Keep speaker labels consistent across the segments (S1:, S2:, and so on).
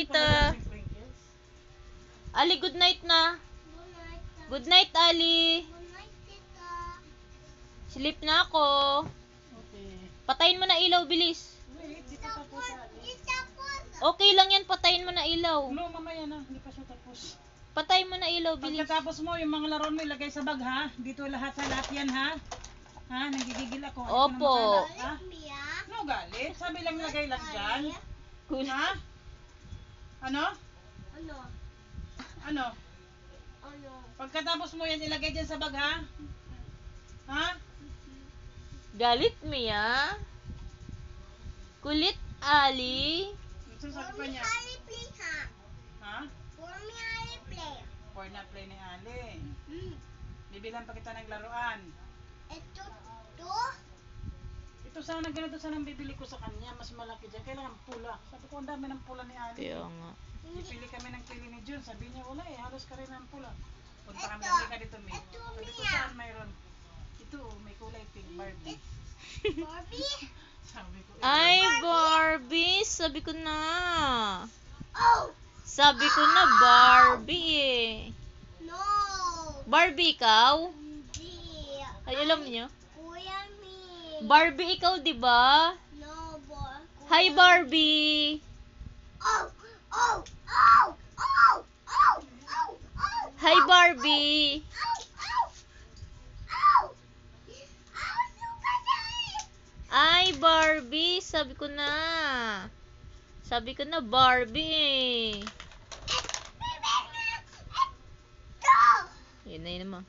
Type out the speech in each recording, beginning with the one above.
S1: night, Ali, good night na. Good night, Ali. Sleep na ako.
S2: Okay.
S1: Patayin mo na ilaw, bilis.
S2: Wait, di pa tapos Ali.
S1: Okay lang yan, patayin mo na ilaw.
S2: No, mamaya na. Hindi pa siya tapos.
S1: Patayin mo na ilaw, bilis.
S2: Pagkatapos mo, yung mga laruan mo ilagay sa bag, ha? Dito lahat sa lahat yan, ha? Ha? Nanggigigil ako.
S1: Opo.
S2: Ha? No, galit. Sabi lang lagay lang dyan.
S1: Cool.
S2: Ha? Ano? Ano? Pagkatapos mo yan ilagay dyan sa bag, ha? Ha?
S1: Galit mo ya? Kulit, Ali.
S2: Ano sabi pa niya? Ha? For na play ni Ali. Bibilan pa kita ng laruan. Ito sana, ganito sana ang bibili ko sa kanya. Mas malaki dyan. Kailangan pula. Sabi ko, ang dami ng pula ni Ali.
S1: Kaya nga.
S2: Ipili kami ng pili ni Jun. Sabi niya, wala eh. Halos ka rin ng pula. Punta kami na ka dito, May. Sabi ko, saan mayroon? Ito, may kulay pink. Barbie. Sabi ko,
S1: Ay, Barbie. Sabi ko na. Sabi ko na, Barbie eh. Barbie ikaw? Ay, alam niyo? Barbie ikaw, di ba? Hi, Barbie. Hi, Barbie. Ay, Barbie. Sabi ko na. Sabi ko na, Barbie eh. Yun na yun naman.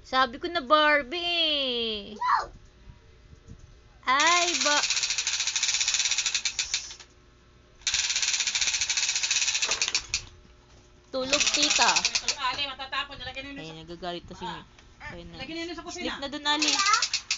S1: Sabi ko na, Barbie eh. Ay, tulog, tita.
S2: Ali, matatapon. Nalagyan nyo
S1: Ay,
S2: sa...
S1: nagagalit na si May. Ayun na.
S2: Lagyan nyo sa kusina.
S1: Sleep na dun, Ali.